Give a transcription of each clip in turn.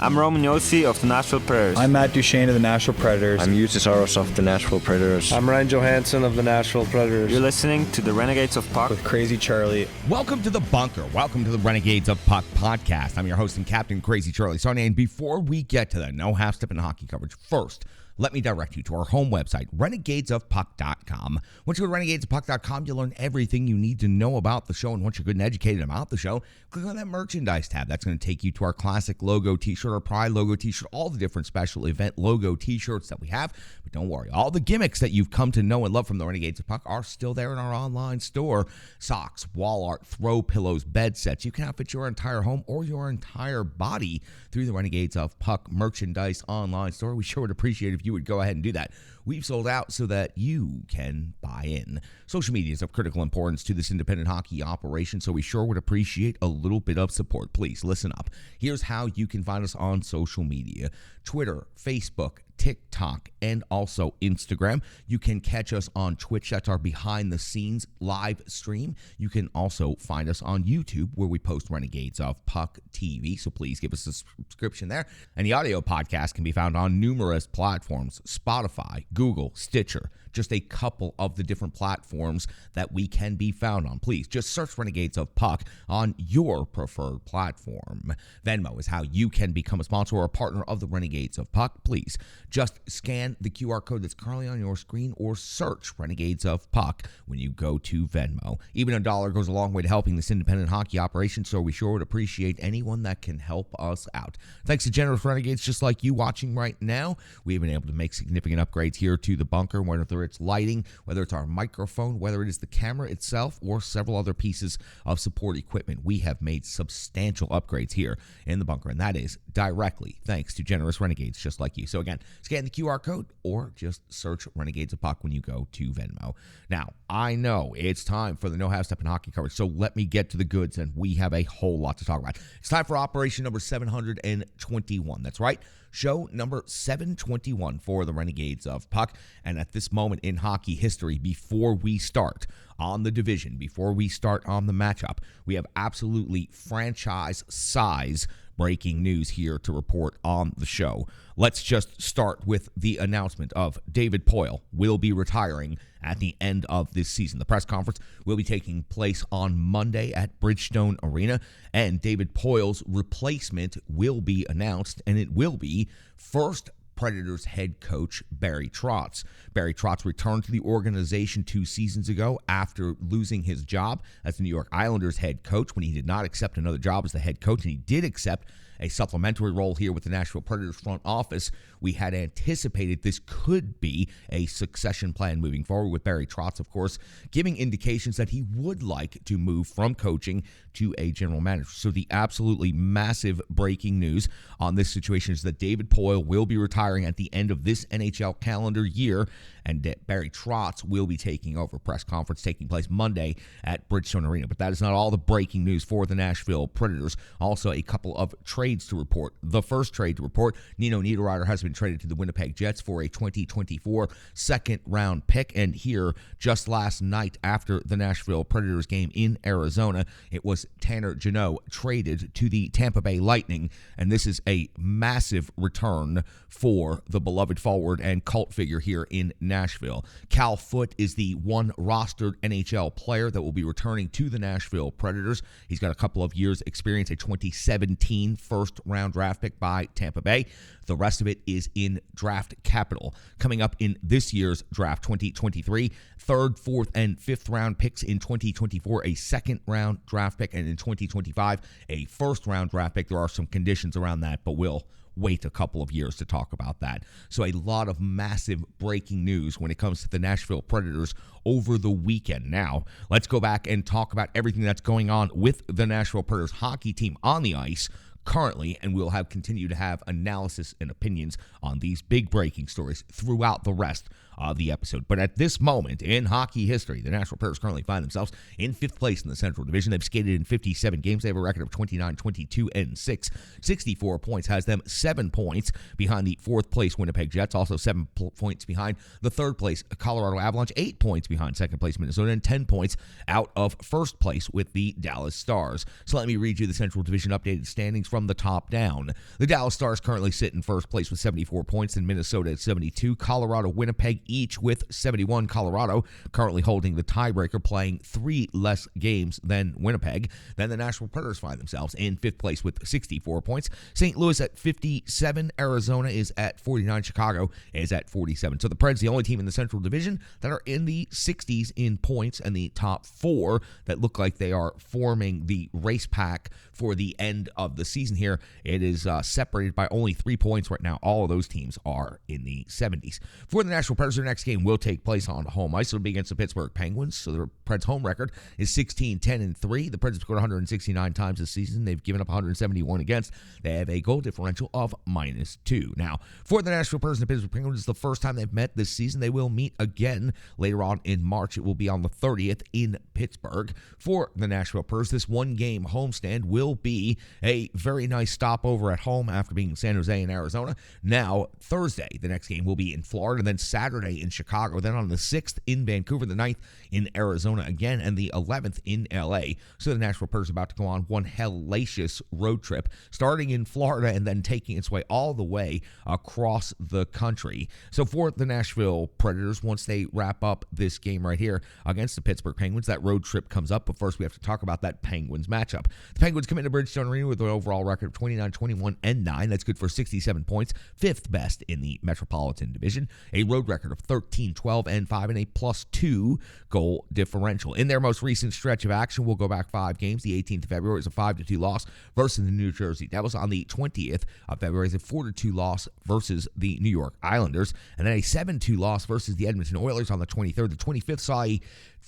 I'm Roman Yossi of the Nashville Predators. I'm Matt Duchesne of the Nashville Predators. I'm Justus Aros of the Nashville Predators. I'm Ryan Johansson of the Nashville Predators. You're listening to the Renegades of Puck with Crazy Charlie. Welcome to the Bunker. Welcome to the Renegades of Puck podcast. I'm your host and captain, Crazy Charlie Saunier. And before we get to the no half-step in hockey coverage, first, let me direct you to our home website, renegadesofpuck.com. Once you go to renegadesofpuck.com, you'll learn everything you need to know about the show. And once you're good and educated about the show, click on that merchandise tab. That's going to take you to our classic logo t-shirt, our Pride logo t-shirt, all the different special event logo t-shirts that we have. But don't worry, all the gimmicks that you've come to know and love from the Renegades of Puck are still there in our online store. Socks, wall art, throw pillows, bed sets. You can outfit your entire home or your entire body through the Renegades of Puck merchandise online store. We sure would appreciate if you would go ahead and do that. We've sold out so that you can buy in. Social media is of critical importance to this independent hockey operation, so we sure would appreciate a little bit of support. Please listen up. Here's how you can find us on social media: Twitter, Facebook, TikTok, and also Instagram. You can catch us on Twitch. That's our behind-the-scenes live stream. You can also find us on YouTube, where we post Renegades of Puck TV, so please give us a subscription there. And the audio podcast can be found on numerous platforms: Spotify, Google, Stitcher, just a couple of the different platforms that we can be found on. Please just search Renegades of Puck on your preferred platform. Venmo is how you can become a sponsor or a partner of the Renegades of Puck. Please just scan the QR code that's currently on your screen or search Renegades of Puck when you go to Venmo. Even $1 goes a long way to helping this independent hockey operation, so we sure would appreciate anyone that can help us out. Thanks to generous Renegades just like you watching right now, we've been able to make significant upgrades here to the bunker, whether it's lighting, whether it's our microphone, whether it is the camera itself, or several other pieces of support equipment. We have made substantial upgrades here in the bunker, and that is directly thanks to generous Renegades just like you. So again, scan the QR code or just search Renegades of Puck when you go to Venmo. Now, I know it's time for the no half-step in hockey coverage, so let me get to the goods, and we have a whole lot to talk about. It's time for operation number 721. That's right, show number 721 for the Renegades of Puck. And at this moment in hockey history, before we start on the division, before we start on the matchup, we have absolutely franchise-size breaking news here to report on the show. Let's just start with the announcement of David Poile will be retiring at the end of this season. The press conference will be taking place on Monday at Bridgestone Arena, and David Poile's replacement will be announced, and it will be first Predators head coach Barry Trotz. Barry Trotz returned to the organization 2 seasons ago after losing his job as the New York Islanders head coach when he did not accept another job as the head coach, and he did accept a supplementary role here with the Nashville Predators front office. We had anticipated this could be a succession plan moving forward, with Barry Trotz, of course, giving indications that he would like to move from coaching to a general manager. So the absolutely massive breaking news on this situation is that David Poile will be retiring at the end of this NHL calendar year, and that Barry Trotz will be taking over. Press conference taking place Monday at Bridgestone Arena. But that is not all the breaking news for the Nashville Predators. Also, a couple of trades to report. The first trade to report: Nino Niederreiter has been traded to the Winnipeg Jets for a 2024 second-round pick. And here, just last night after the Nashville Predators game in Arizona, it was Tanner Jeannot traded to the Tampa Bay Lightning. And this is a massive return for the beloved forward and cult figure here in Nashville. Cal Foote is the one rostered NHL player that will be returning to the Nashville Predators. He's got a couple of years experience, a 2017 first-round draft pick by Tampa Bay. The rest of it is in draft capital. Coming up in this year's draft, 2023, third, fourth, and fifth round picks. In 2024, a second-round draft pick, and in 2025, a first-round draft pick. There are some conditions around that, but we'll wait a couple of years to talk about that. So a lot of massive breaking news when it comes to the Nashville Predators over the weekend. Now, let's go back and talk about everything that's going on with the Nashville Predators hockey team on the ice currently, and we'll continue to have analysis and opinions on these big breaking stories throughout the rest of the episode. But at this moment in hockey history, the Nashville Predators currently find themselves in 5th place in the Central Division. They've skated in 57 games. They have a record of 29, 22, and 6. 64 points has them 7 points behind the 4th place Winnipeg Jets, also 7 points behind the 3rd place Colorado Avalanche, 8 points behind 2nd place Minnesota, and 10 points out of 1st place with the Dallas Stars. So let me read you the Central Division updated standings from the top down. The Dallas Stars currently sit in 1st place with 74 points, and Minnesota at 72. Colorado, Winnipeg each with 71. Colorado currently holding the tiebreaker, playing 3 less games than Winnipeg. Then the Nashville Predators find themselves in 5th place with 64 points. St. Louis at 57. Arizona is at 49. Chicago is at 47. So the Preds, the only team in the Central Division that are in the 60s in points, and the top 4 that look like they are forming the race pack for the end of the season here. It is separated by only 3 points right now. All of those teams are in the 70s. For the Nashville Predators, their next game will take place on home ice. It'll be against the Pittsburgh Penguins. So the Preds' home record is 16-10-3. The Preds have scored 169 times this season. They've given up 171 against. They have a goal differential of -2. Now, for the Nashville Predators and the Pittsburgh Penguins, it's the first time they've met this season. They will meet again later on in March. It will be on the 30th in Pittsburgh. For the Nashville Predators, this one-game homestand will be a very nice stopover at home after being in San Jose and Arizona. Now, Thursday, the next game will be in Florida, then Saturday in Chicago, then on the 6th in Vancouver, the 9th in Arizona again, and the 11th in LA. So the Nashville Predators are about to go on one hellacious road trip, starting in Florida and then taking its way all the way across the country. So for the Nashville Predators, once they wrap up this game right here against the Pittsburgh Penguins, that road trip comes up. But first, we have to talk about that Penguins matchup. The Penguins come into Bridgestone Arena with an overall record of 29, 21, and 9. That's good for 67 points, 5th best in the Metropolitan Division. A road record of 13, 12, and 5, and a +2 goal differential. In their most recent stretch of action, we'll go back 5 games. The 18th of February is a 5-2 loss versus the New Jersey Devils. On the 20th of February is a 4-2 loss versus the New York Islanders, and then a 7-2 loss versus the Edmonton Oilers on the 23rd. The 25th saw a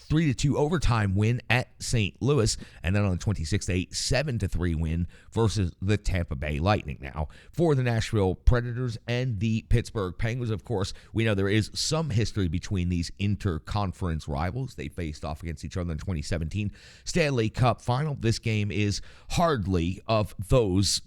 3-2 overtime win at St. Louis, and then on the 26th, a 7-3 win versus the Tampa Bay Lightning. Now, for the Nashville Predators and the Pittsburgh Penguins, of course, we know there is some history between these interconference rivals. They faced off against each other in the 2017 Stanley Cup Final. This game is hardly of those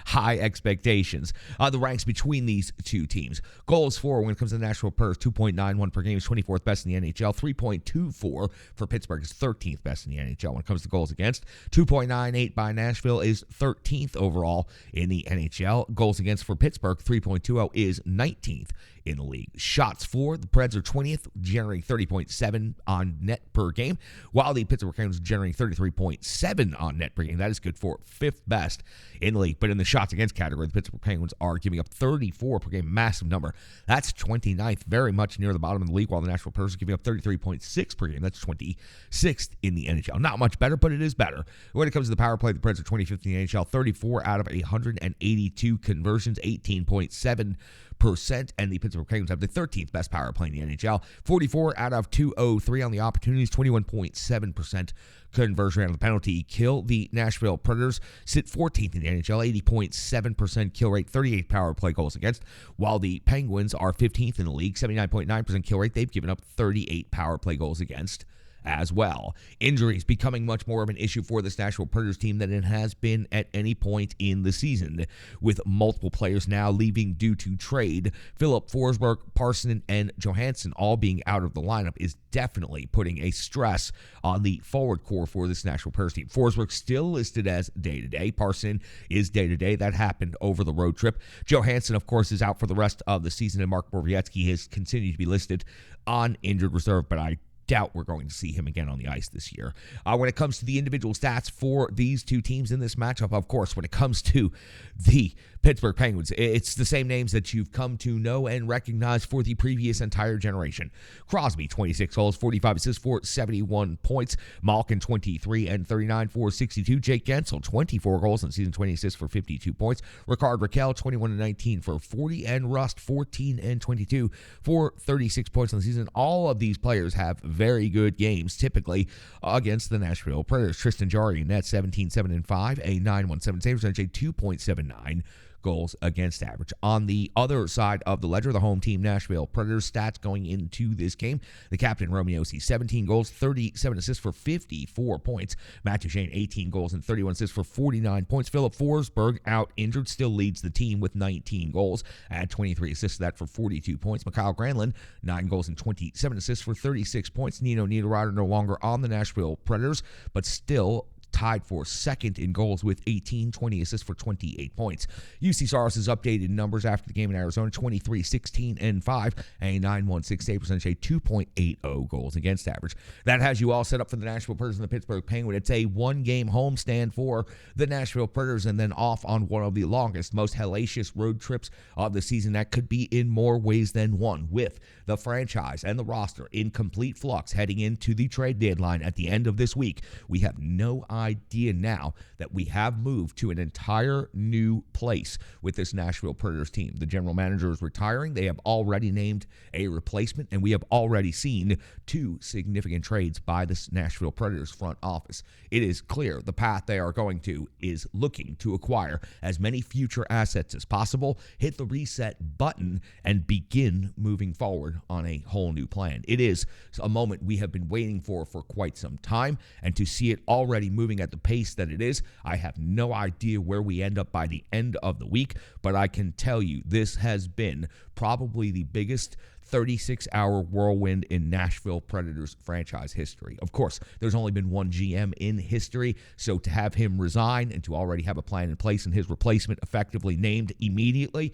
high expectations. The ranks between these two teams. Goals for when it comes to the Nashville Predators, 2.91 per game is 24th best in the NHL. 3.24 for Pittsburgh is 13th best in the NHL. When it comes to goals against, 2.98 by Nashville is 13th overall in the NHL. Goals against for Pittsburgh, 3.20 is 19th in the league. Shots for the Preds are 20th, generating 30.7 on net per game, while the Pittsburgh Penguins are generating 33.7 on net per game. That is good for 5th best in the league. But in the shots against category, the Pittsburgh Penguins are giving up 34 per game, massive number. That's 29th, very much near the bottom of the league, while the Nashville Predators are giving up 33.6 per game. That's 26th in the NHL. Not much better, but it is better. When it comes to the power play, the Preds are 25th in the NHL, 34 out of 182 conversions, 18.7%, and the Pittsburgh Penguins have the 13th best power play in the NHL, 44 out of 203 on the opportunities, 21.7% conversion rate on the penalty kill. The Nashville Predators sit 14th in the NHL, 80.7% kill rate, 38 power play goals against, while the Penguins are 15th in the league, 79.9% kill rate. They've given up 38 power play goals against as well. Injuries becoming much more of an issue for this Nashville Predators team than it has been at any point in the season, with multiple players now leaving due to trade. Philip Forsberg, Parson, and Johansson all being out of the lineup is definitely putting a stress on the forward core for this Nashville Predators team. Forsberg still listed as day-to-day. Parson is day-to-day. That happened over the road trip. Johansson, of course, is out for the rest of the season, and Mark Borowiecki has continued to be listed on injured reserve, but I doubt we're going to see him again on the ice this year. When it comes to the individual stats for these two teams in this matchup, of course, when it comes to the Pittsburgh Penguins, it's the same names that you've come to know and recognize for the previous entire generation. Crosby, 26 goals, 45 assists for 71 points. Malkin, 23 and 39 for 62. Jake Gensel, 24 goals in season, 20 assists for 52 points. Ricard Raquel, 21 and 19 for 40. And Rust, 14 and 22 for 36 points on the season. All of these players have very good games, typically, against the Nashville Predators. Tristan Jarry in net, 17, 7, and 5, a 9.17 save percentage, a 2.79 goals against average. On the other side of the ledger, the home team Nashville Predators stats going into this game. The captain, Romeo C, 17 goals, 37 assists for 54 points. Matt Duchene, 18 goals and 31 assists for 49 points. Philip Forsberg, out injured, still leads the team with 19 goals. Add 23 assists to that for 42 points. Mikhail Granlund, 9 goals and 27 assists for 36 points. Nino Niederreiter no longer on the Nashville Predators, but still tied for second in goals with 18, 20 assists for 28 points. UC Saros' updated numbers after the game in Arizona: 23, 16, and 5, a 9.16 save percentage, a 2.80 goals against average. That has you all set up for the Nashville Predators and the Pittsburgh Penguins. It's a one-game homestand for the Nashville Predators and then off on one of the longest, most hellacious road trips of the season that could be in more ways than one, with the franchise and the roster in complete flux heading into the trade deadline at the end of this week. We have no idea now that we have moved to an entire new place with this Nashville Predators team. The general manager is retiring. They have already named a replacement, and we have already seen 2 significant trades by this Nashville Predators front office. It is clear the path they are going to is looking to acquire as many future assets as possible, hit the reset button, and begin moving forward on a whole new plan. It is a moment we have been waiting for quite some time, and to see it already moving at the pace that it is, I have no idea where we end up by the end of the week, but I can tell you this has been probably the biggest 36-hour whirlwind in Nashville Predators franchise history. Of course, there's only been one GM in history, so to have him resign and to already have a plan in place and his replacement effectively named immediately,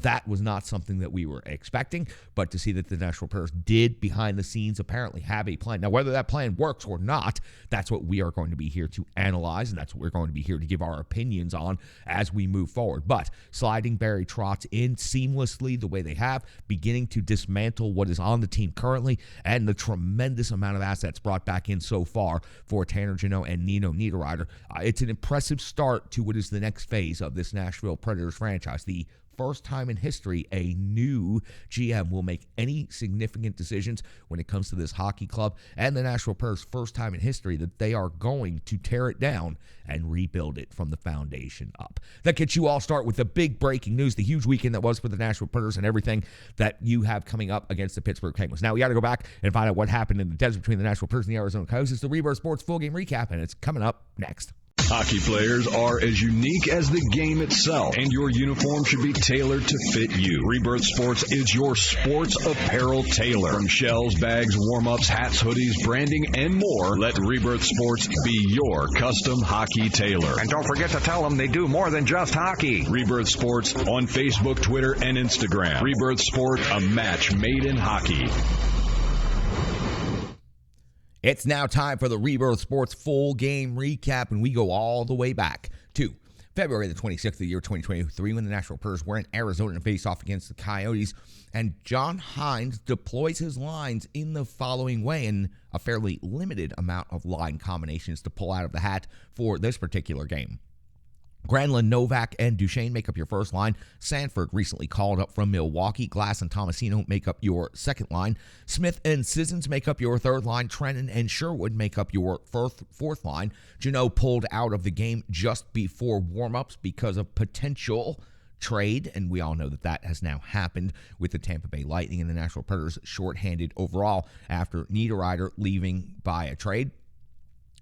that was not something that we were expecting, but to see that the Nashville Predators did behind the scenes apparently have a plan. Now, whether that plan works or not, that's what we are going to be here to analyze, and that's what we're going to be here to give our opinions on as we move forward. But sliding Barry Trotz in seamlessly the way they have, beginning to dismantle what is on the team currently, and the tremendous amount of assets brought back in so far for Tanner Jeannot and Nino Niederreiter. It's an impressive start to what is the next phase of this Nashville Predators franchise. The first time in history a new GM will make any significant decisions when it comes to this hockey club, and the Nashville Predators' first time in history that they are going to tear it down and rebuild it from the foundation up. That gets you all start with the big breaking news, the huge weekend that was for the Nashville Predators and everything that you have coming up against the Pittsburgh Penguins. Now we got to go back and find out what happened in the desert between the Nashville Predators and the Arizona Coyotes. It's the Rebirth Sports full game recap, and it's coming up next. Hockey players are as unique as the game itself, and your uniform should be tailored to fit you. Rebirth Sports is your sports apparel tailor. From shells, bags, warm-ups, hats, hoodies, branding, and more, let Rebirth Sports be your custom hockey tailor. And don't forget to tell them they do more than just hockey. Rebirth Sports on Facebook, Twitter, and Instagram. Rebirth Sport, a match made in hockey. It's now time for the Rebirth Sports full game recap, and we go all the way back to February the 26th of the year 2023 when the Nashville Predators were in Arizona to face off against the Coyotes, and John Hines deploys his lines in the following way, and a fairly limited amount of line combinations to pull out of the hat for this particular game. Granlund, Novak, and Duchene make up your first line. Sanford, recently called up from Milwaukee. Glass and Tomasino make up your second line. Smith and Sissons make up your third line. Trennan and Sherwood make up your fourth line. Jeannot pulled out of the game just before warm-ups because of potential trade, and we all know that that has now happened with the Tampa Bay Lightning and the Nashville Predators shorthanded overall after Niederreiter leaving by a trade.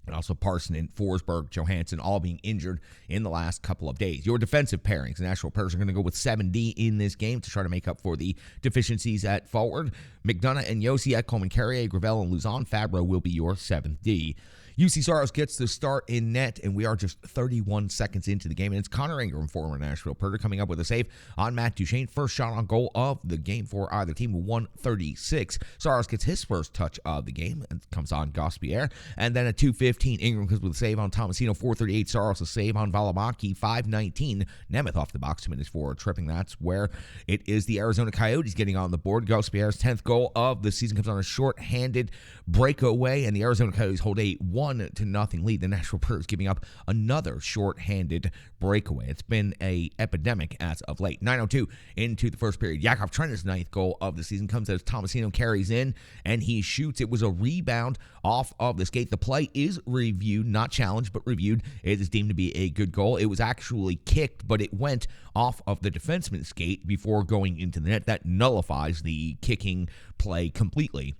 And also Parsonen, Forsberg, Johansson all being injured in the last couple of days. Your defensive pairings, the Nashville Predators are going to go with 7D in this game to try to make up for the deficiencies at forward. McDonough and Yossi, Coleman, Carrier, Gravel, and Luzon. Fabro will be your 7th D. UC Saros gets the start in net, and we are just 31 seconds into the game. And it's Connor Ingram, former Nashville Predator, coming up with a save on Matt Duchene. First shot on goal of the game for either team, 136. Saros gets his first touch of the game and comes on Gaspierre. And then at 2:15, Ingram comes with a save on Tomasino. 4:38, Saros a save on Valimaki. 5:19, Nemeth off the box, 2 minutes for tripping. That's where it is the Arizona Coyotes getting on the board. Gaspierre's 10th goal of the season comes on a short-handed breakaway, and the Arizona Coyotes hold a 1 1-0 lead. The Nashville Predators giving up another shorthanded breakaway. It's been a epidemic as of late. 9:02 into the first period. Yakov Trenton's 9th goal of the season comes as Tomasino carries in and he shoots. It was a rebound off of the skate. The play is reviewed, not challenged, but reviewed. It is deemed to be a good goal. It was actually kicked, but it went off of the defenseman's skate before going into the net. That nullifies the kicking play completely.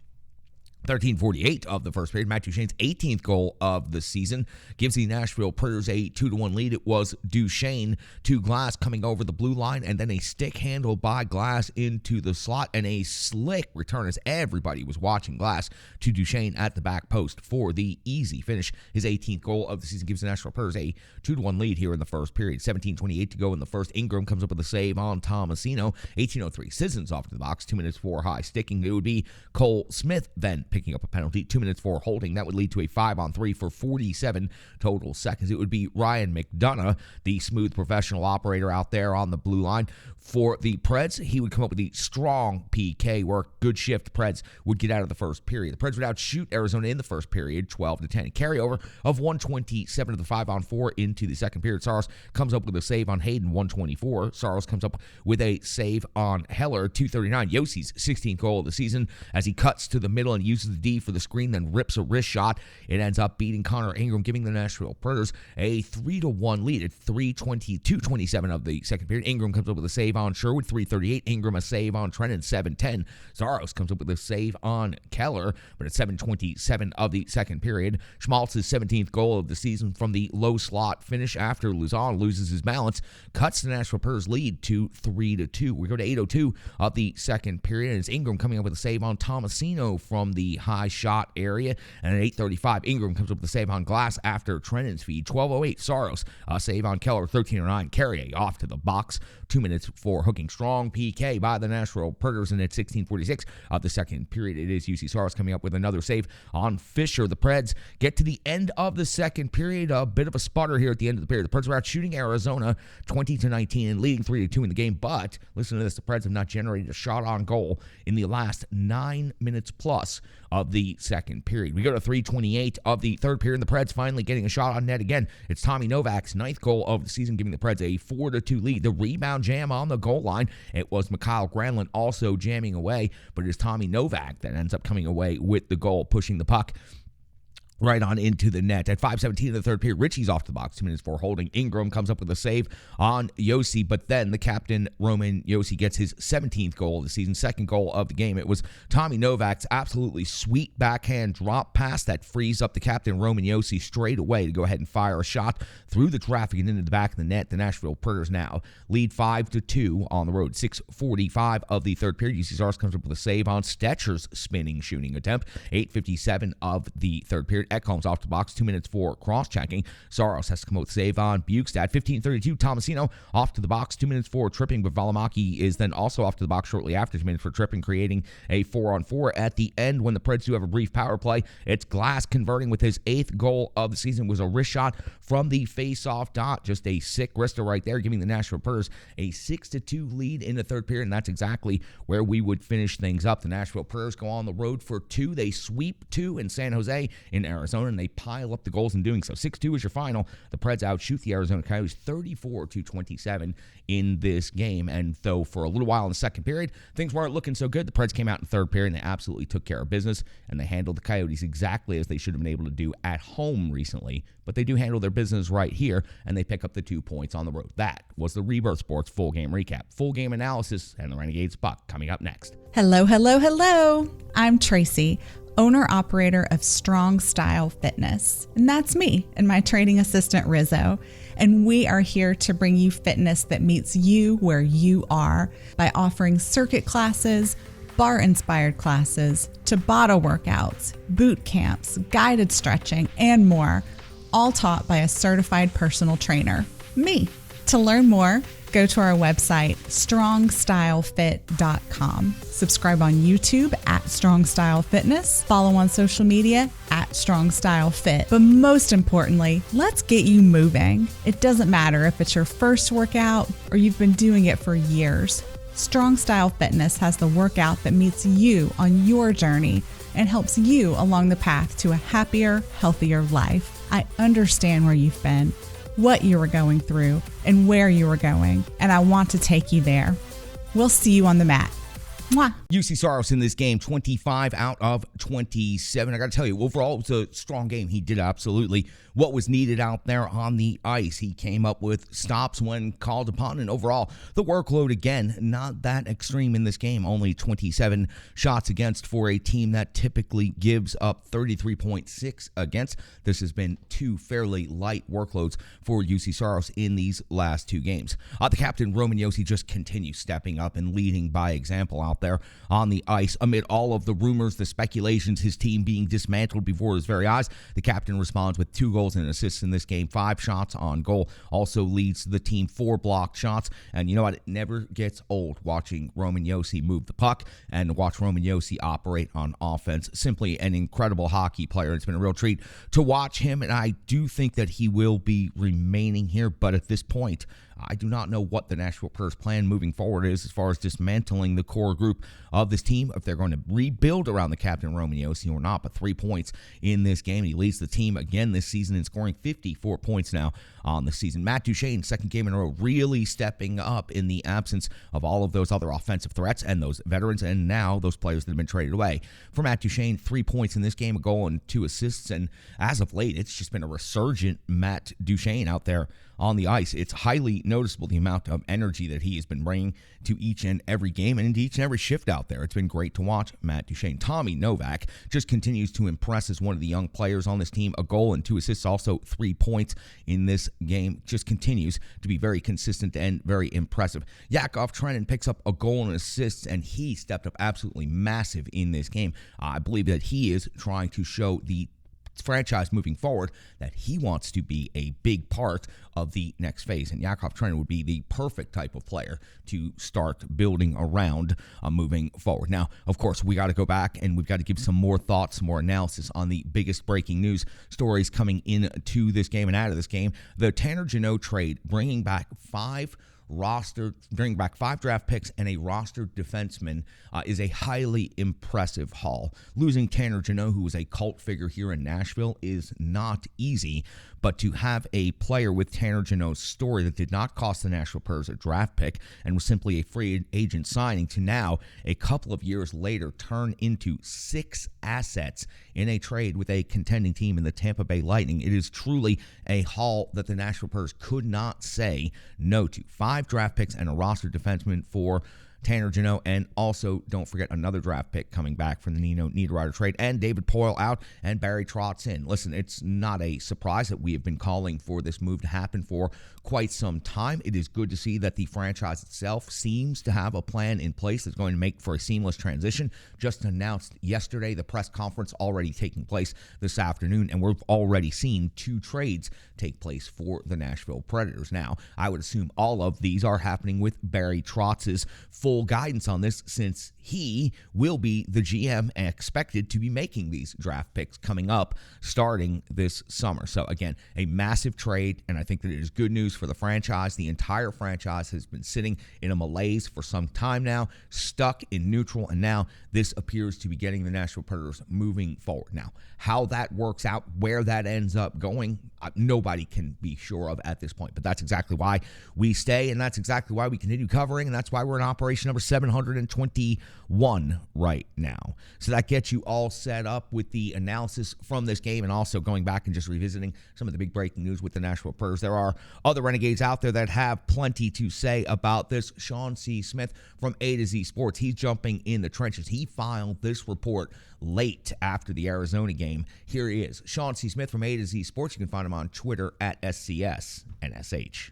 13:48 of the first period. Matt Duchene's 18th goal of the season gives the Nashville Predators a 2-1 lead. It was Duchene to Glass coming over the blue line, and then a stick handle by Glass into the slot, and a slick return as everybody was watching Glass to Duchene at the back post for the easy finish. His 18th goal of the season gives the Nashville Predators a 2-1 lead here in the first period. 17:28 to go in the first. Ingram comes up with a save on Tomasino. 18:03. Sissons off to the box. 2 minutes for high sticking. It would be Cole Smith then picking up a penalty. 2 minutes for holding. That would lead to a 5-on-3 for 47 total seconds. It would be Ryan McDonough, the smooth professional operator out there on the blue line. For the Preds, he would come up with the strong PK work. Good shift. Preds would get out of the first period. The Preds would outshoot Arizona in the first period, 12-10. Carryover of 127 to the 5-on-4 into the second period. Saros comes up with a save on Hayden, 124. Saros comes up with a save on Heller, 239. Yossi's 16th goal of the season as he cuts to the middle and uses the D for the screen, then rips a wrist shot. It ends up beating Connor Ingram, giving the Nashville Predators a 3-1 lead at 3:22:27 of the second period. Ingram comes up with a save on Sherwood, 3:38. Ingram a save on Trenton, 7:10. Saros comes up with a save on Keller, but at 7:27 of the second period. Schmaltz's 17th goal of the season from the low slot finish after Luzon loses his balance cuts the Nashville Predators lead to 3-2. We go to 8:02 of the second period, and it's Ingram coming up with a save on Tomasino from the high shot area, and at 8:35 Ingram comes up with a save on Glass after Trenton's feed. 12:08 Saros a save on Keller. 13:09 Carrier off to the box. 2 minutes for hooking strong PK by the Nashville Predators, and at 16:46 of the second period it is UC Saros coming up with another save on Fisher. The Preds get to the end of the second period, a bit of a sputter here at the end of the period. The Preds were out shooting Arizona 20-19 and leading 3-2 in the game, but listen to this, the Preds have not generated a shot on goal in the last 9 minutes plus of the second period. We go to 3:28 of the third period, and the Preds finally getting a shot on net again. It's Tommy Novak's 9th goal of the season, giving the Preds a 4-2 lead. The rebound jam on the goal line, it was Mikhail Granlund also jamming away, but it is Tommy Novak that ends up coming away with the goal, pushing the puck right on into the net. At 5:17 in the third period, Ritchie's off the box, 2 minutes for holding. Ingram comes up with a save on Yossi, but then the captain, Roman Yossi, gets his 17th goal of the season, second goal of the game. It was Tommy Novak's absolutely sweet backhand drop pass that frees up the captain, Roman Yossi, straight away to go ahead and fire a shot through the traffic and into the back of the net. The Nashville Predators now lead 5-2 on the road. 6:45 of the third period. UC Saros comes up with a save on Stetcher's spinning shooting attempt. 8:57 of the third period. Ekholm's off the box, 2 minutes for cross-checking. Saros has to come out with a save on Bukestad. 15:32, Tomasino off to the box, 2 minutes for tripping, but Valimaki is then also off to the box shortly after 2 minutes for tripping, creating a 4-on-4 at the end when the Preds do have a brief power play. It's Glass converting with his 8th goal of the season. It was a wrist shot from the face-off dot. Just a sick wrister right there, giving the Nashville Predators a 6-2 lead in the third period, and that's exactly where we would finish things up. The Nashville Predators go on the road for 2. They sweep 2 in San Jose in Arizona, and they pile up the goals in doing so. 6-2 is your final. The Preds outshoot the Arizona Coyotes 34-27 in this game. And though for a little while in the second period, things weren't looking so good, the Preds came out in the third period and they absolutely took care of business, and they handled the Coyotes exactly as they should have been able to do at home recently. But they do handle their business right here, and they pick up the 2 points on the road. That was the Rebirth Sports full game recap. Full game analysis and the Renegades Puck coming up next. Hello, hello, hello. I'm Tracy, owner-operator of Strong Style Fitness. And that's me and my training assistant, Rizzo. And we are here to bring you fitness that meets you where you are by offering circuit classes, bar-inspired classes, Tabata workouts, boot camps, guided stretching, and more, all taught by a certified personal trainer, me. To learn more, go to our website, strongstylefit.com. Subscribe on YouTube at Strong Style Fitness. Follow on social media at Strong Style Fit. But most importantly, let's get you moving. It doesn't matter if it's your first workout or you've been doing it for years. Strong Style Fitness has the workout that meets you on your journey and helps you along the path to a happier, healthier life. I understand where you've been, what you were going through, and where you were going, and I want to take you there. We'll see you on the mat. Mwah. UC Saros in this game, 25 out of 27. I got to tell you, overall, it was a strong game. He did absolutely what was needed out there on the ice. He came up with stops when called upon, and overall, the workload, again, not that extreme in this game. Only 27 shots against for a team that typically gives up 33.6 against. This has been two fairly light workloads for UC Saros in these last two games. The captain, Roman Josi, just continues stepping up and leading by example out there on the ice. Amid all of the rumors, the speculations, his team being dismantled before his very eyes, the captain responds with 2 goals and assists in this game, 5 shots on goal, also leads the team 4 blocked shots. And you know what? It never gets old watching Roman Josi move the puck and watch Roman Josi operate on offense. Simply an incredible hockey player. It's been a real treat to watch him, and I do think that he will be remaining here, but at this point, I do not know what the Nashville Predators' plan moving forward is as far as dismantling the core group of this team, if they're going to rebuild around the captain Roman Josi or not. But 3 points in this game. He leads the team again this season in scoring 54 points now on the season. Matt Duchene, second game in a row, really stepping up in the absence of all of those other offensive threats and those veterans and now those players that have been traded away. For Matt Duchene, 3 points in this game, a goal and 2 assists. And as of late, it's just been a resurgent Matt Duchene out there on the ice. It's highly noticeable the amount of energy that he has been bringing to each and every game and into each and every shift out there. It's been great to watch Matt Duchene. Tommy Novak just continues to impress as one of the young players on this team. A goal and 2 assists, also 3 points in this game. Just continues to be very consistent and very impressive. Yakov Trenin picks up a goal and assists, and he stepped up absolutely massive in this game. I believe that he is trying to show the franchise moving forward that he wants to be a big part of the next phase, and Yakov Trenin would be the perfect type of player to start building around moving forward. Now, of course, we got to go back and we've got to give some more thoughts, some more analysis on the biggest breaking news stories coming into this game and out of this game. The Tanner Jeannot trade, bringing back 5 draft picks and a rostered defenseman is a highly impressive haul. Losing Tanner Jeannot, who was a cult figure here in Nashville, is not easy, but to have a player with Tanner Jeannot's story that did not cost the Nashville Predators a draft pick and was simply a free agent signing to now, a couple of years later, turn into 6 assets in a trade with a contending team in the Tampa Bay Lightning. It is truly a haul that the Nashville Predators could not say no to. 5 draft picks and a roster defenseman for Tanner Jeannot, and also don't forget another draft pick coming back from the Nino Niederreiter trade, and David Poile out and Barry Trotz in. Listen, it's not a surprise that we have been calling for this move to happen for quite some time. It is good to see that the franchise itself seems to have a plan in place that's going to make for a seamless transition. Just announced yesterday, the press conference already taking place this afternoon, and we've already seen 2 trades take place for the Nashville Predators. Now, I would assume all of these are happening with Barry Trotz's full guidance on this, since he will be the GM and expected to be making these draft picks coming up starting this summer. So again, a massive trade, and I think that it is good news for the franchise. The entire franchise has been sitting in a malaise for some time now, stuck in neutral, and now this appears to be getting the Nashville Predators moving forward. Now, how that works out, where that ends up going, nobody can be sure of at this point, but that's exactly why we stay, and that's exactly why we continue covering, and that's why we're in operation number 721 right now. So that gets you all set up with the analysis from this game, and also going back and just revisiting some of the big breaking news with the Nashville Predators. There are other Renegades out there that have plenty to say about this. Sean C. Smith from A to Z Sports, he's jumping in the trenches. He filed this report late after the Arizona game. Here he is, Sean C. Smith from A to Z Sports. You can find him on Twitter at SCSNSH.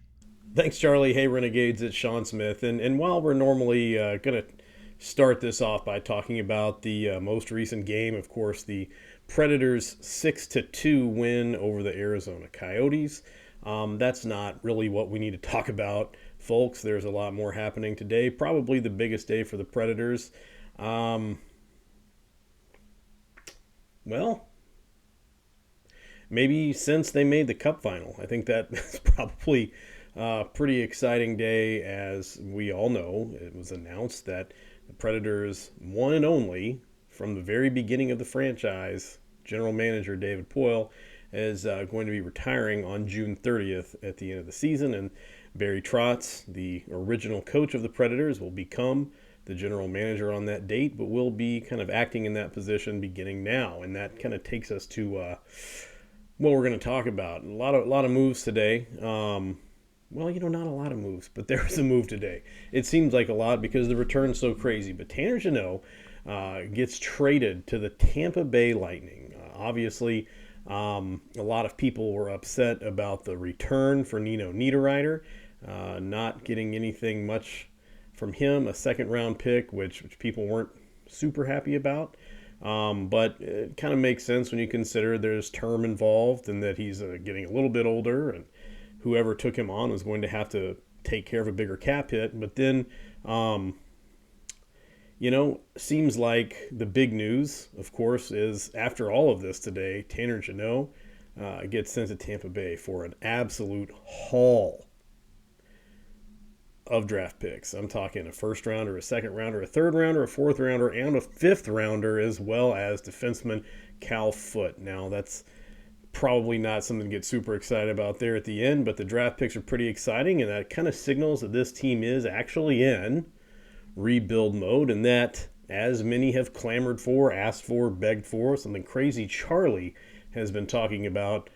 Thanks, Charlie. Hey, Renegades, it's Sean Smith. And while we're normally going to start this off by talking about the most recent game, of course, the Predators' 6-2 win over the Arizona Coyotes, that's not really what we need to talk about, folks. There's a lot more happening today. Probably the biggest day for the Predators. Well, maybe since they made the Cup final. I think that's probably a pretty exciting day. As we all know, it was announced that the Predators' one and only from the very beginning of the franchise, general manager David Poile is going to be retiring on June 30th at the end of the season, and Barry Trotz, the original coach of the Predators, will become the general manager on that date, but will be kind of acting in that position beginning now. And that kind of takes us to what we're going to talk about. A lot of moves today. Well, not a lot of moves, but there was a move today. It seems like a lot because the return's so crazy. But Tanner Jeannot gets traded to the Tampa Bay Lightning. Obviously, a lot of people were upset about the return for Nino Niederreiter, not getting anything much from him, a second-round pick, which people weren't super happy about. But it kind of makes sense when you consider there's term involved and that he's getting a little bit older, and whoever took him on was going to have to take care of a bigger cap hit. But then, seems like the big news, of course, is after all of this today, Tanner Jeannot gets sent to Tampa Bay for an absolute haul of draft picks. I'm talking a first rounder, a second rounder, a third rounder, a fourth rounder, and a fifth rounder, as well as defenseman Cal Foote. Now, that's probably not something to get super excited about there at the end, but the draft picks are pretty exciting, and that kind of signals that this team is actually in rebuild mode, and that, as many have clamored for, asked for, begged for, something Crazy Charlie has been talking about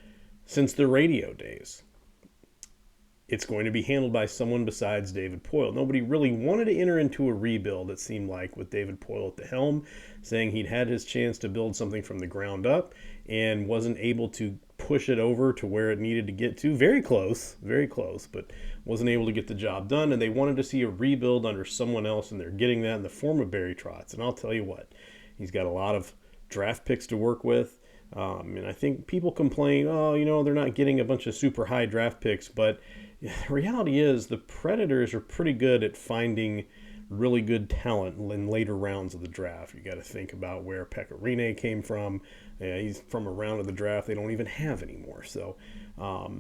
since the radio days. It's going to be handled by someone besides David Poile. Nobody really wanted to enter into a rebuild, it seemed like, with David Poile at the helm, saying he'd had his chance to build something from the ground up and wasn't able to push it over to where it needed to get to. Very close, but wasn't able to get the job done, and they wanted to see a rebuild under someone else, and they're getting that in the form of Barry Trotz. And I'll tell you what, he's got a lot of draft picks to work with. And I think people complain, they're not getting a bunch of super high draft picks, but the reality is the Predators are pretty good at finding really good talent in later rounds of the draft. You got to think about where Pekka Rinne came from. He's from a round of the draft they don't even have anymore. So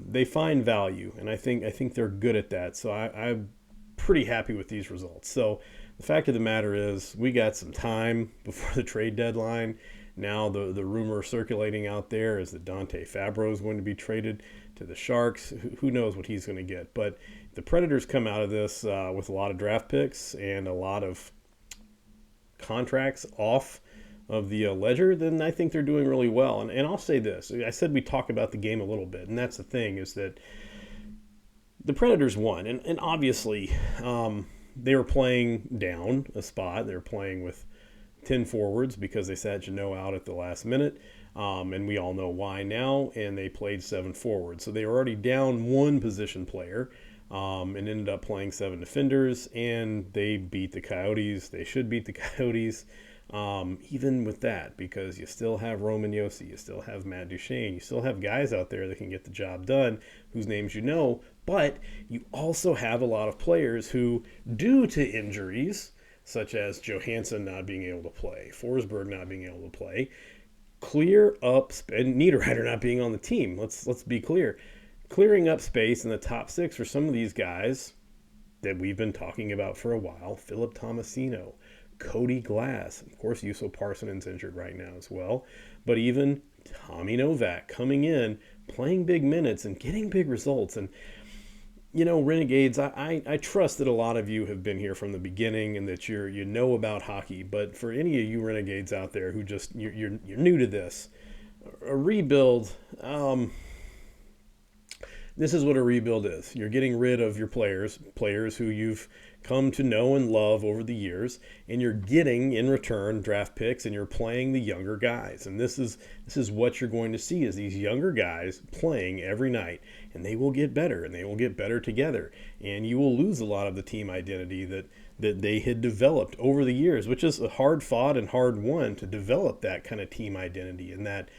they find value, and I think they're good at that. So I'm pretty happy with these results. So the fact of the matter is we got some time before the trade deadline. Now the rumor circulating out there is that Dante Fabro is going to be traded to the Sharks. Who knows what he's going to get? But if the Predators come out of this with a lot of draft picks and a lot of contracts off of the ledger, then I think they're doing really well. And I'll say this. I said we talk about the game a little bit, and that's the thing, is that the Predators won. And obviously they were playing down a spot. They were playing with 10 forwards because they sat Jeannot out at the last minute, and we all know why now, and they played 7 forwards. So they were already down one position player and ended up playing 7 defenders, and they beat the Coyotes. They should beat the Coyotes even with that, because you still have Roman Josi, you still have Matt Duchene, you still have guys out there that can get the job done whose names you know, but you also have a lot of players who, due to injuries, such as Johansson not being able to play, Forsberg not being able to play, clear up, and Niederreiter not being on the team. Let's be clear. Clearing up space in the top 6 for some of these guys that we've been talking about for a while. Philip Tomasino, Cody Glass. Of course, Juuso Parsonen's injured right now as well. But even Tommy Novak coming in, playing big minutes and getting big results. And Renegades, I trust that a lot of you have been here from the beginning and that you know about hockey. But for any of you Renegades out there who just you're new to this, a rebuild, this is what a rebuild is. You're getting rid of your players who you've come to know and love over the years, and you're getting in return draft picks, and you're playing the younger guys. And this is what you're going to see, is these younger guys playing every night, and they will get better, and they will get better together, and you will lose a lot of the team identity that they had developed over the years, which is a hard fought and hard won to develop that kind of team identity and that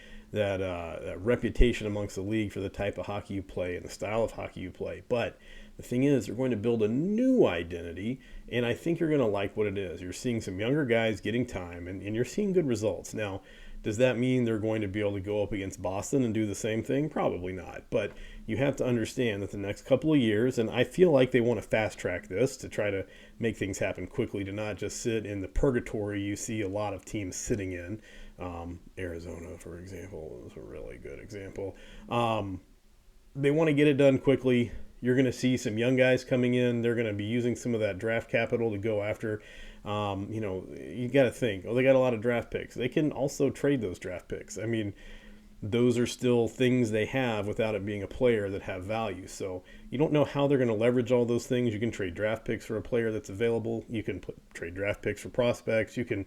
reputation amongst the league for the type of hockey you play and the style of hockey you play. But the thing is, they're going to build a new identity, and I think you're going to like what it is. You're seeing some younger guys getting time, and you're seeing good results. Now, Does that mean they're going to be able to go up against Boston and do the same thing? Probably not. But you have to understand that the next couple of years, and I feel like they want to fast track this to try to make things happen quickly, to not just sit in the purgatory you see a lot of teams sitting in. Arizona, for example, is a really good example. They want to get it done quickly. You're going to see some young guys coming in. They're going to be using some of that draft capital to go after. You got to think, they got a lot of draft picks. They can also trade those draft picks. I mean, those are still things they have without it being a player that have value. So you don't know how they're going to leverage all those things. You can trade draft picks for a player that's available. You can trade draft picks for prospects. There's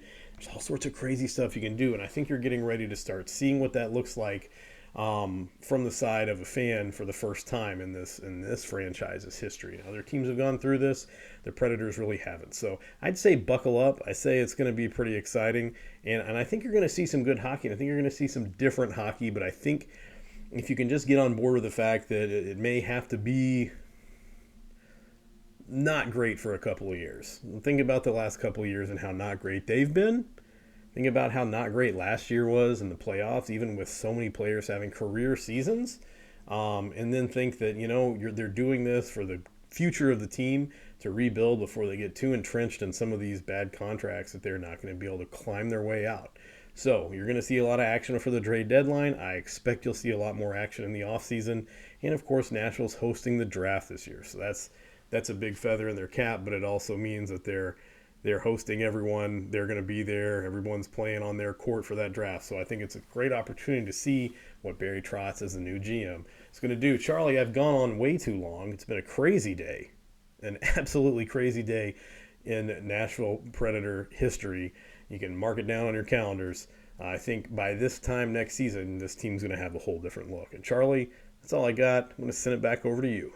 all sorts of crazy stuff you can do. And I think you're getting ready to start seeing what that looks like from the side of a fan for the first time in this franchise's history. Other teams have gone through this. The Predators really haven't. So I'd say buckle up. I say it's going to be pretty exciting. And I think you're going to see some good hockey. And I think you're going to see some different hockey. But I think if you can just get on board with the fact that it may have to be not great for a couple of years. Think about the last couple of years and how not great they've been. Think about how not great last year was in the playoffs, even with so many players having career seasons. And then think that, they're doing this for the future of the team to rebuild before they get too entrenched in some of these bad contracts that they're not going to be able to climb their way out. So you're going to see a lot of action for the trade deadline. I expect you'll see a lot more action in the offseason. And, of course, Nashville's hosting the draft this year. So that's a big feather in their cap, but it also means that they're hosting everyone. They're going to be there. Everyone's playing on their court for that draft. So I think it's a great opportunity to see what Barry Trotz as the new GM is going to do. Charlie, I've gone on way too long. It's been a crazy day, an absolutely crazy day in Nashville Predator history. You can mark it down on your calendars. I think by this time next season, this team's going to have a whole different look. And Charlie, that's all I got. I'm going to send it back over to you.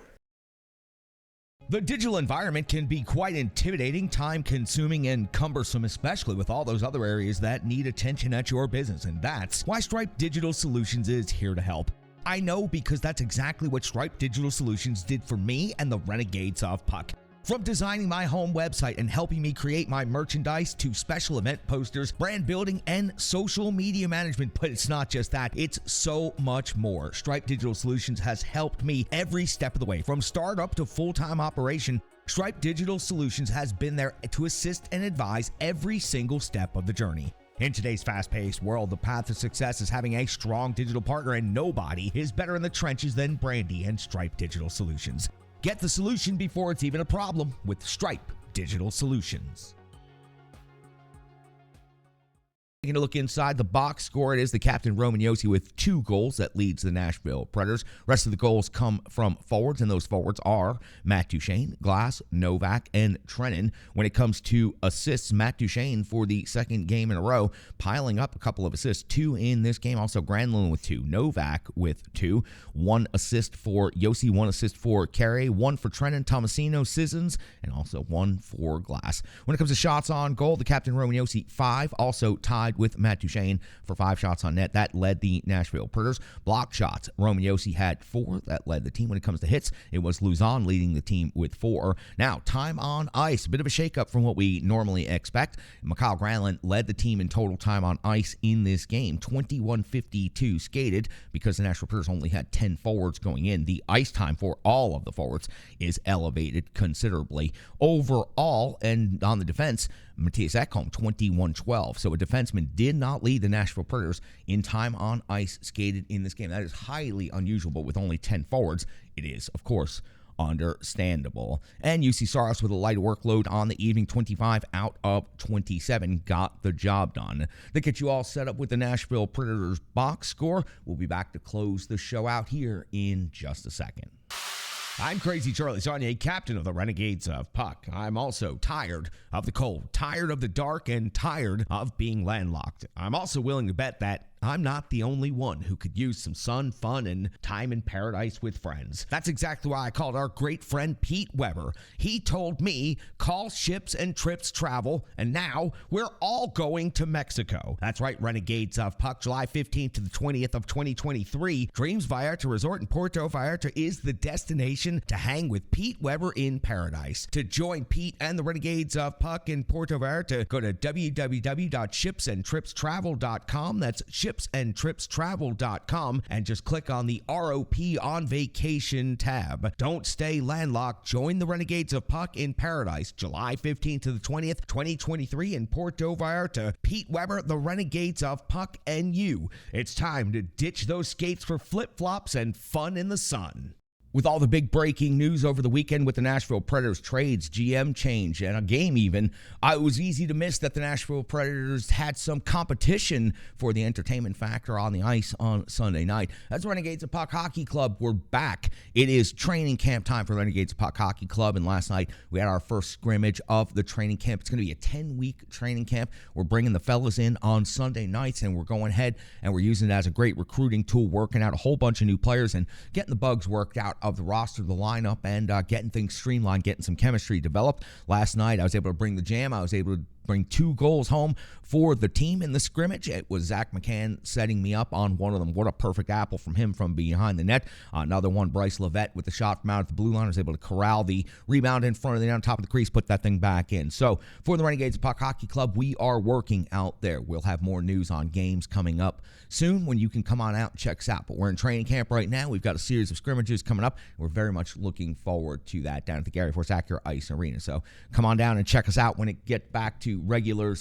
The digital environment can be quite intimidating, time-consuming, and cumbersome, especially with all those other areas that need attention at your business, and that's why Stripe Digital Solutions is here to help. I know because that's exactly what Stripe Digital Solutions did for me and the Renegades of Puck. From designing my home website and helping me create my merchandise to special event posters, brand building, and social media management. But it's not just that, it's so much more. Stripe Digital Solutions has helped me every step of the way. From startup to full-time operation, Stripe Digital Solutions has been there to assist and advise every single step of the journey. In today's fast-paced world, the path to success is having a strong digital partner, and nobody is better in the trenches than Brandy and Stripe Digital Solutions. Get the solution before it's even a problem with Stripe Digital Solutions. Taking a look inside the box score, it is the captain Roman Josi with 2 goals that leads the Nashville Predators. Rest of the goals come from forwards, and those forwards are Matt Duchene, Glass, Novak, and Trennan. When it comes to assists, Matt Duchene for the second game in a row, piling up a couple of assists, 2 in this game. Also Granlund with 2, Novak with 2, 1 assist for Josi, 1 assist for Carey, 1 for Trennan, Tomasino, Sissons, and also 1 for Glass. When it comes to shots on goal, the captain Roman Josi 5, also tied with Matt Duchene for 5 shots on net. That led the Nashville Predators. Block shots, Roman Josi had 4. That led the team. When it comes to hits, it was Luzon leading the team with 4. Now, time on ice. A bit of a shakeup from what we normally expect. Mikael Granlund led the team in total time on ice in this game. 21:52 skated because the Nashville Predators only had 10 forwards going in. The ice time for all of the forwards is elevated considerably. Overall, and on the defense, Matthias Ekholm, 21-12. So a defenseman did not lead the Nashville Predators in time on ice skated in this game. That is highly unusual, but with only 10 forwards, it is, of course, understandable. And UC Saros with a light workload on the evening, 25 out of 27, got the job done. That gets you all set up with the Nashville Predators box score. We'll be back to close the show out here in just a second. I'm Crazy Charlie Saunier, captain of the Renegades of Puck. I'm also tired of the cold, tired of the dark, and tired of being landlocked. I'm also willing to bet that I'm not the only one who could use some sun, fun, and time in paradise with friends. That's exactly why I called our great friend Pete Weber. He told me, call Ships and Trips Travel, and now we're all going to Mexico. That's right, Renegades of Puck, July 15th to the 20th of 2023. Dreams Vallarta Resort in Puerto Vallarta is the destination to hang with Pete Weber in paradise. To join Pete and the Renegades of Puck in Puerto Vallarta, go to www.shipsandtripstravel.com. That's shipsandtripstravel.com, and just click on the ROP on vacation tab. Don't stay landlocked. Join the Renegades of Puck in paradise, July 15th to the 20th, 2023 in Puerto Vallarta. Pete Weber, the Renegades of Puck, and you. It's time to ditch those skates for flip-flops and fun in the sun. With all the big breaking news over the weekend with the Nashville Predators trades, GM change, and a game even, it was easy to miss that the Nashville Predators had some competition for the entertainment factor on the ice on Sunday night. As Renegades of Puck Hockey Club, we're back. It is training camp time for Renegades of Puck Hockey Club, and last night we had our first scrimmage of the training camp. It's going to be a 10-week training camp. We're bringing the fellas in on Sunday nights, and we're going ahead and we're using it as a great recruiting tool, working out a whole bunch of new players and getting the bugs worked out of the roster, the lineup, and getting things streamlined, getting some chemistry developed. Last night, I was able to bring the jam. I was able to bring 2 goals home for the team in the scrimmage. It was Zach McCann setting me up on one of them. What a perfect apple from him from behind the net. Another one, Bryce Levette with the shot from out at the blue line, was able to corral the rebound in front of the net on top of the crease, put that thing back in. So for the Renegades of Puck Hockey Club, we are working out there. We'll have more news on games coming up soon when you can come on out and check us out. But we're in training camp right now. We've got a series of scrimmages coming up. We're very much looking forward to that down at the Gary Force Acura Ice Arena. So come on down and check us out when it gets back to regular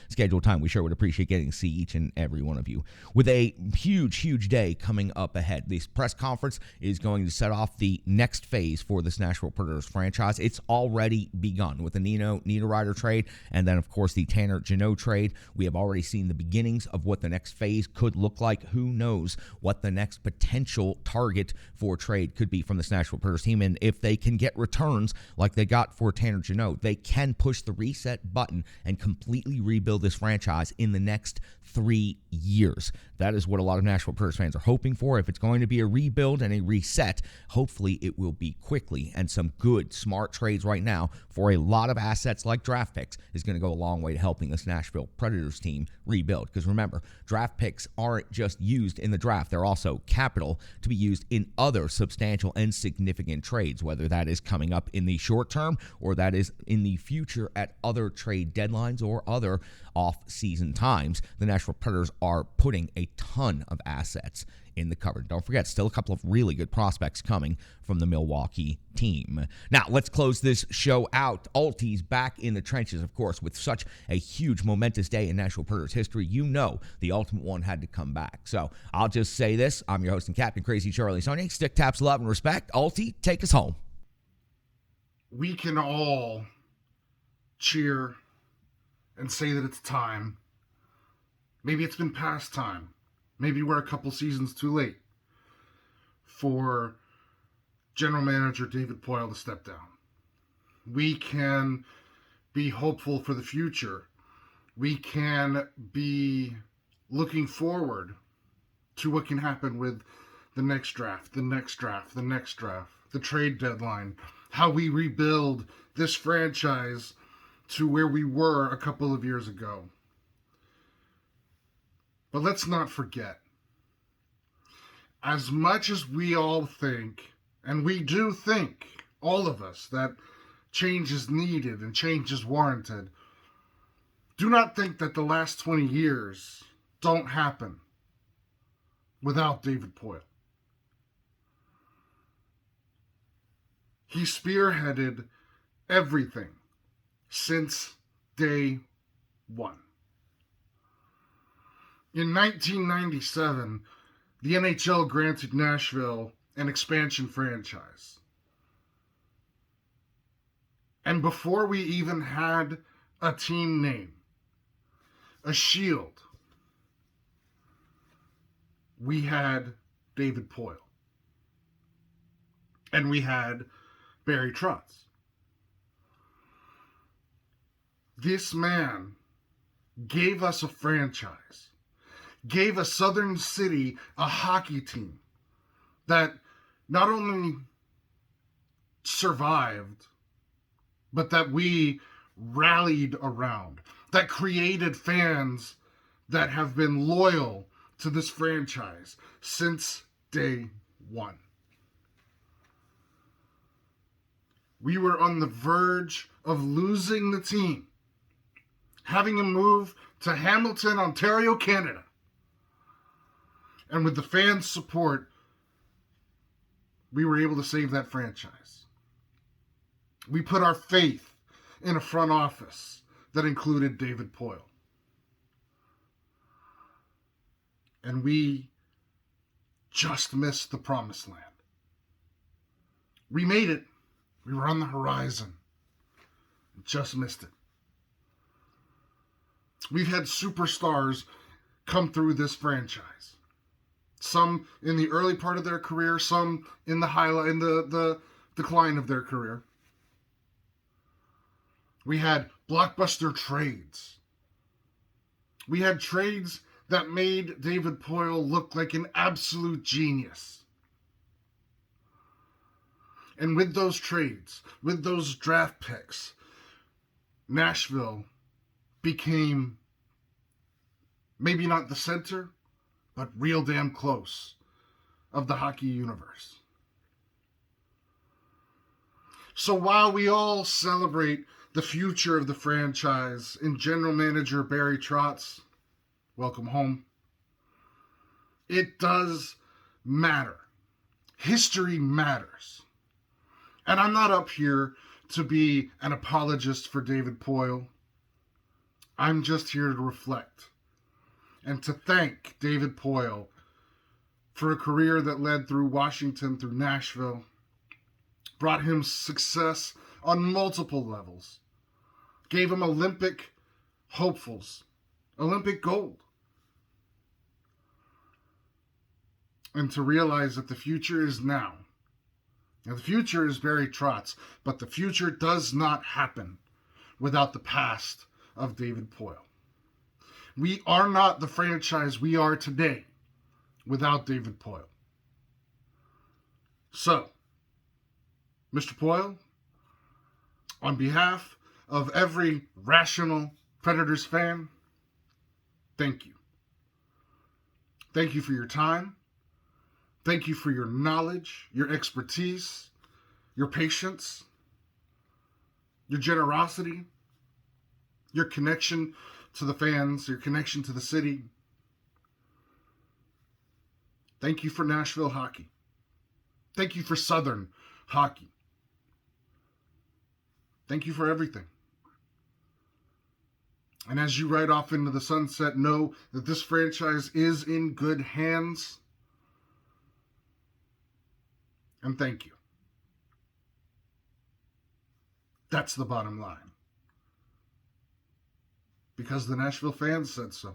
scheduled time. We sure would appreciate getting to see each and every one of you. With a huge day coming up ahead, this press conference is going to set off the next phase for this Nashville Predators franchise. It's already begun with the Nino Niederreiter trade, and then of course the Tanner Jeannot trade. We have already seen the beginnings of what the next phase could look like. Who knows what the next potential target for trade could be from this Nashville Predators team, and if they can get returns like they got for Tanner Jeannot, they can push the reset button and completely rebuild this franchise in the next 3 years. That is what a lot of Nashville Predators fans are hoping for. If it's going to be a rebuild and a reset, hopefully it will be quickly, and some good, smart trades right now for a lot of assets like draft picks is going to go a long way to helping this Nashville Predators team rebuild. Because remember, draft picks aren't just used in the draft. They're also capital to be used in other substantial and significant trades, whether that is coming up in the short term or that is in the future at other trade deadlines or other off-season times. The Nashville Predators are putting a ton of assets in the cupboard. Don't forget, still a couple of really good prospects coming from the Milwaukee team. Now, let's close this show out. Alti's back in the trenches, of course, with such a huge, momentous day in Nashville Predators history. You know the ultimate one had to come back. So I'll just say this. I'm your host and captain, Crazy Charlie Saunier. Stick taps, love, and respect. Alti, take us home. We can all cheer and say that it's time. Maybe it's been past time. Maybe we're a couple seasons too late for General Manager David Poile to step down. We can be hopeful for the future. We can be looking forward to what can happen with the next draft, the trade deadline, how we rebuild this franchise to where we were a couple of years ago. But let's not forget, as much as we all think, and we do think, all of us, that change is needed and change is warranted, do not think that the last 20 years don't happen without David Poile. He spearheaded everything since day one. In 1997, the NHL granted Nashville an expansion franchise. And before we even had a team name, a shield, we had David Poile. And we had Barry Trotz. This man gave us a franchise, gave a southern city a hockey team that not only survived, but that we rallied around, that created fans that have been loyal to this franchise since day one. We were on the verge of losing the team, having him move to Hamilton, Ontario, Canada. And with the fans' support, we were able to save that franchise. We put our faith in a front office that included David Poile. And we just missed the promised land. We made it. We were on the horizon. Just missed it. We've had superstars come through this franchise. Some in the early part of their career, some in the decline of their career. We had blockbuster trades. We had trades that made David Poile look like an absolute genius. And with those trades, with those draft picks, Nashville became maybe not the center, but real damn close of the hockey universe. So while we all celebrate the future of the franchise and general manager Barry Trotz, welcome home, it does matter. History matters. And I'm not up here to be an apologist for David Poile. I'm just here to reflect and to thank David Poile for a career that led through Washington, through Nashville, brought him success on multiple levels, gave him Olympic hopefuls, Olympic gold. And to realize that the future is now. Now, the future is Barry Trotz, but the future does not happen without the past of David Poile. We are not the franchise we are today without David Poile. So, Mr. Poile, on behalf of every rational Predators fan, thank you. Thank you for your time. Thank you for your knowledge, your expertise, your patience, your generosity, your connection to the fans, your connection to the city. Thank you for Nashville hockey. Thank you for Southern hockey. Thank you for everything. And as you ride off into the sunset, know that this franchise is in good hands. And thank you. That's the bottom line. Because the Nashville fans said so.